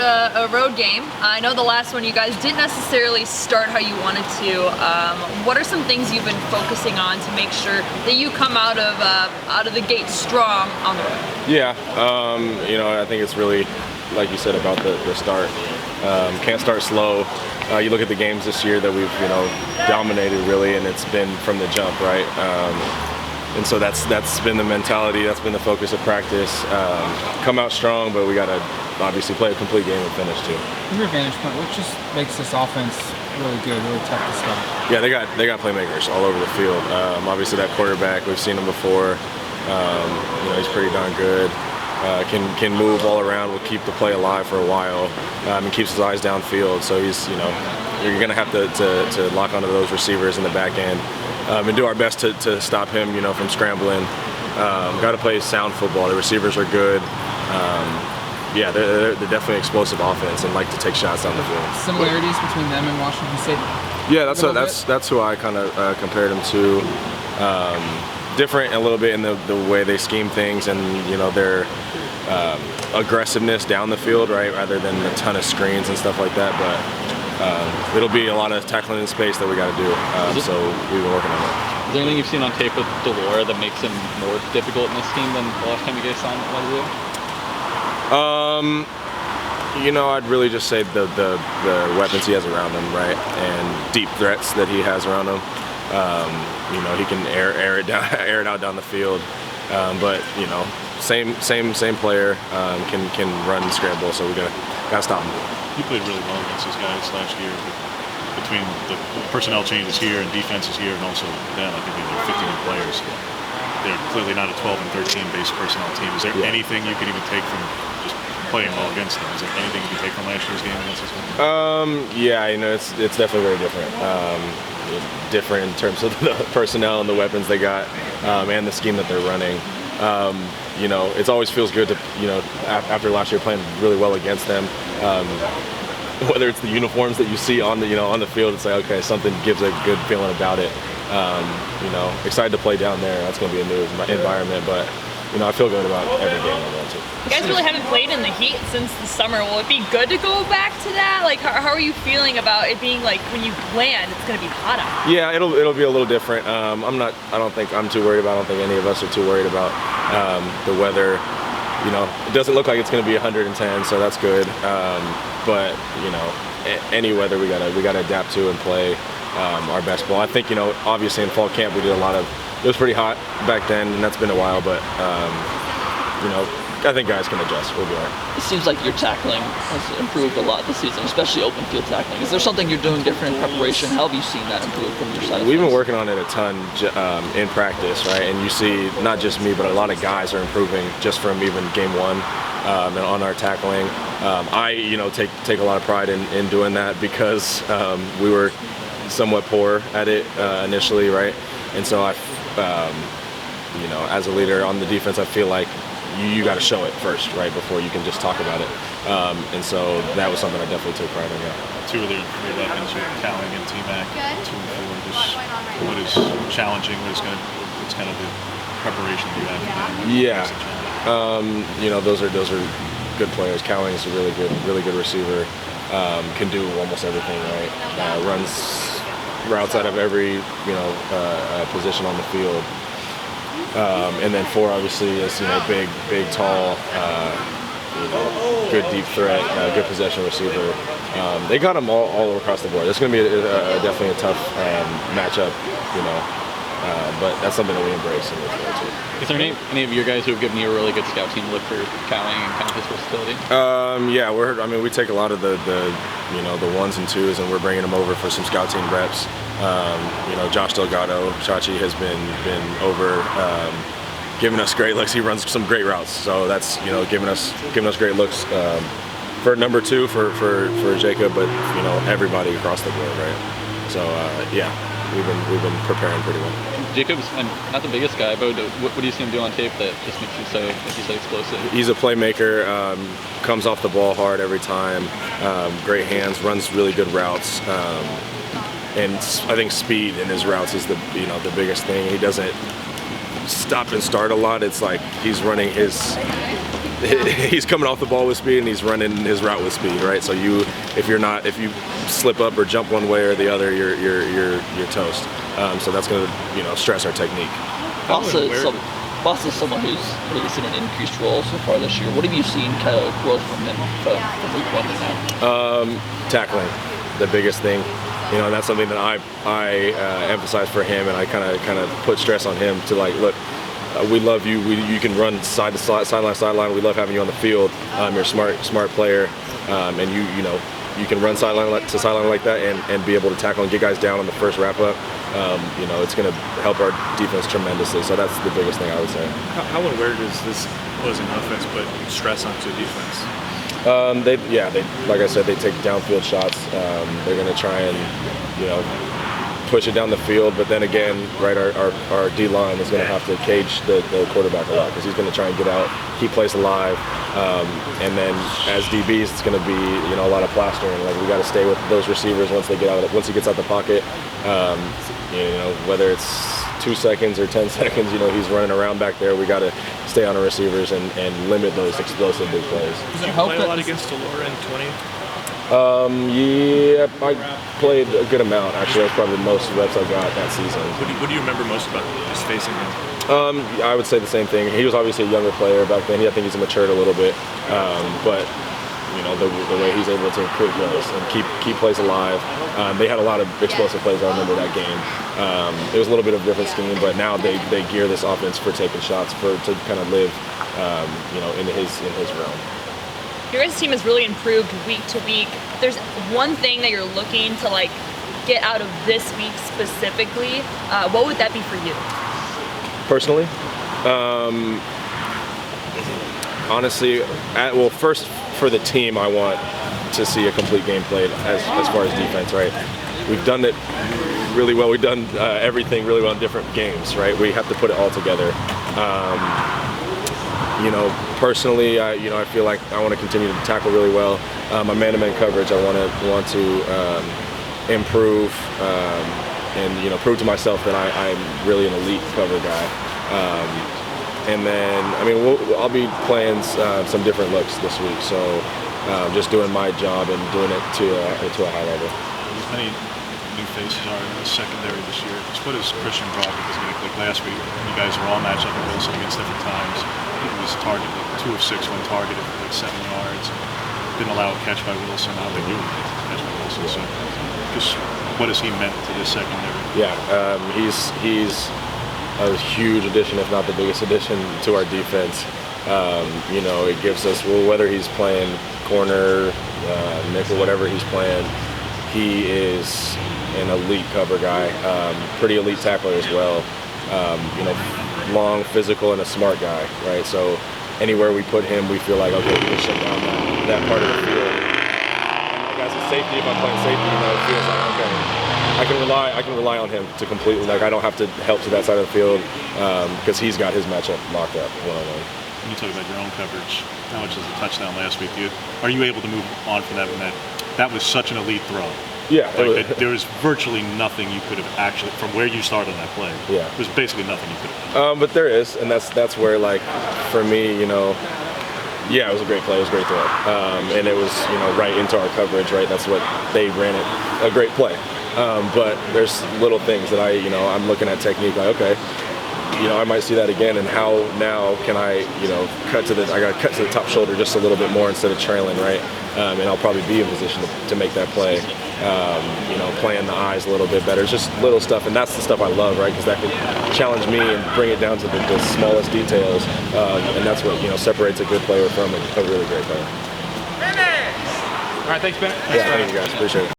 A road game. I know the last one you guys didn't necessarily start how you wanted to. What are some things you've been focusing on to make sure that you come out of the gate strong on the road? Yeah, I think it's really, like you said, about the start. Can't start slow. You look at the games this year that we've dominated really, and it's been from the jump, right? And so that's been the mentality, that's been the focus of practice. Come out strong, but we got to obviously play a complete game and finish too. From your vantage point, what just makes this offense really good, really tough to stop? Yeah, they got playmakers all over the field. Obviously that quarterback, we've seen him before. He's pretty darn good. Can move all around, will keep the play alive for a while, and keeps his eyes downfield. So he's, you're going to have to lock onto those receivers in the back end. And do our best to stop him, from scrambling. Got to play sound football. The receivers are good. They're definitely explosive offense and like to take shots down the field. Similarities between them and Washington State? Yeah, that's who I kind of compared them to. Different a little bit in the way they scheme things and their aggressiveness down the field, right, rather than a ton of screens and stuff like that. But it'll be a lot of tackling in space that we got to do, so we've been working on it. Is there anything you've seen on tape with Delora that makes him more difficult in this scheme than the last time you guys saw him at Wazoo? I'd really just say the weapons he has around him, right, and deep threats that he has around him. He can air it out down the field, but same player can run and scramble, so we gotta stop him. You played really well against these guys last year, between the personnel changes here and defenses here, and also them. I think they were 50 new players. They're clearly not a 12 and 13 based personnel team. Is there anything you can even take from just playing well against them? Is there anything you can take from last year's game against this one? It's definitely very different. Different in terms of the personnel and the weapons they got, and the scheme that they're running. It always feels good to, after last year playing really well against them, whether it's the uniforms that you see on the field, it's like, okay, something gives a good feeling about it. Excited to play down there. That's going to be a new environment, but I feel good about every game I'm going to. You guys really haven't played in the heat since the summer. Will it be good to go back to that? Like, how are you feeling about it being like when you land, it's going to be hot out? Yeah, it'll be a little different. I don't think I'm too worried about. I don't think any of us are too worried about the weather. It doesn't look like it's going to be 110, so that's good. But any weather we gotta adapt to and play our best ball. I think obviously in fall camp we did a lot of. It was pretty hot back then, and that's been a while. But I think guys can adjust. We'll be all right. It seems like your tackling has improved a lot this season, especially open field tackling. Is there something you're doing different in preparation? How have you seen that improve from your side? We've been working on it a ton in practice, right? And you see not just me, but a lot of guys are improving just from even game one and on our tackling. I take a lot of pride in doing that because we were somewhat poor at it initially, right? And so as a leader on the defense, I feel like you got to show it first, right, before you can just talk about it. And so that was something I definitely took pride in. Yeah. Two of their weapons are Cowing and T-Mac, 2 and 4. What is challenging? What's kind of the preparation you have for them? Yeah, those are good players. Cowing is a really good receiver. Can do almost everything, right? Runs routes out of every position on the field. And then 4 obviously is big, tall, good deep threat, good possession receiver. They got them all across the board. It's going to be definitely a tough matchup, but that's something that we embrace and look forward to. Is there any of your guys who have given you a really good scout team look for Cowing and kind of his versatility? We take a lot of the 1s and 2s, and we're bringing them over for some scout team reps. Josh Delgado, Chachi has been over, giving us great looks. He runs some great routes, so that's giving us great looks for number 2 for Jacob, but everybody across the board, right? So we've been preparing pretty well. Jacob's not the biggest guy, but what do you see him do on tape that just makes you so explosive? He's a playmaker, comes off the ball hard every time, great hands, runs really good routes, and I think speed in his routes is the biggest thing. He doesn't stop and start a lot. It's like he's running his he's coming off the ball with speed and he's running his route with speed, right? So if you slip up or jump one way or the other, you're toast. So that's going to stress our technique. Boss is someone who's seen an increased role so far this year. What have you seen kind of growth from him from week 1 to now? Tackling, the biggest thing. And that's something that I emphasize for him, and I kind of put stress on him to look. We love you. You can run side to side, sideline. We love having you on the field. You're a smart player, and you can run sideline to sideline like that and be able to tackle and get guys down on the first wrap up. It's going to help our defense tremendously. So that's the biggest thing I would say. How aware does this opposing offense put stress onto defense? They like I said, they take downfield shots. They're going to try and push it down the field, but then again, right, our D-line is going to have to cage the quarterback a lot because he's going to try and get out, keep plays alive, and then as DBs, it's going to be a lot of plastering. We got to stay with those receivers once he gets out the pocket. Whether it's 2 seconds or 10 seconds, he's running around back there. We got to stay on our receivers and limit those explosive big plays. Does it help a lot against Delora in 20? Yeah, I played a good amount. Actually, that's probably the most reps I got that season. What do you remember most about just facing him? I would say the same thing. He was obviously a younger player back then. I think he's matured a little bit, but the way he's able to create plays and keep plays alive. They had a lot of explosive plays. I remember that game. It was a little bit of a different scheme, but now they gear this offense for taking shots to kind of live, in his realm. Your guys' team has really improved week to week. There's one thing that you're looking to get out of this week specifically. What would that be for you? Personally, honestly, first for the team, I want to see a complete game played as far as defense. Right, we've done it really well. We've done everything really well in different games. Right, we have to put it all together. Personally, I feel like I want to continue to tackle really well. My man-to-man coverage, I want to improve and prove to myself that I'm really an elite cover guy. And then, I'll be playing some different looks this week. So just doing my job and doing it to a high level. As many new faces are in the secondary this year. What is Christian Broderick is going to click? Last week, you guys were all matched up in Wilson against different times. He was targeted 2 of 6 when targeted for 7 yards. Didn't allow a catch by Wilson. I don't think you were able to catch by Wilson. So, just what has he meant to this secondary? Yeah, he's a huge addition, if not the biggest addition to our defense. It gives us, whether he's playing corner, nickel, whatever he's playing, he is an elite cover guy, pretty elite tackler as well. Long, physical, and a smart guy, right? So anywhere we put him, we feel like, okay, we can shut down that part of the field. Like as a safety, if I'm playing safety, it feels like, okay, I can rely on him to completely, I don't have to help to that side of the field because he's got his matchup locked up one-on-one. When you talk about your own coverage, how much was the touchdown last week? Are you able to move on from that? That was such an elite throw. Yeah, there was virtually nothing you could have actually, from where you started on that play. Yeah, there's basically nothing you could have done. But there is, and that's where, for me, it was a great play, it was a great throw, and it was, right into our coverage, right? That's what they ran it, a great play. But there's little things that I'm looking at technique, okay, I might see that again, and how now can I, cut to the top shoulder just a little bit more instead of trailing, right? And I'll probably be in position to make that play. Playing the eyes a little bit better. It's just little stuff, and that's the stuff I love, right? Because that can challenge me and bring it down to the smallest details, and that's what separates a good player from a really great player. All right, thanks, Bennett. Thank you guys. Appreciate it.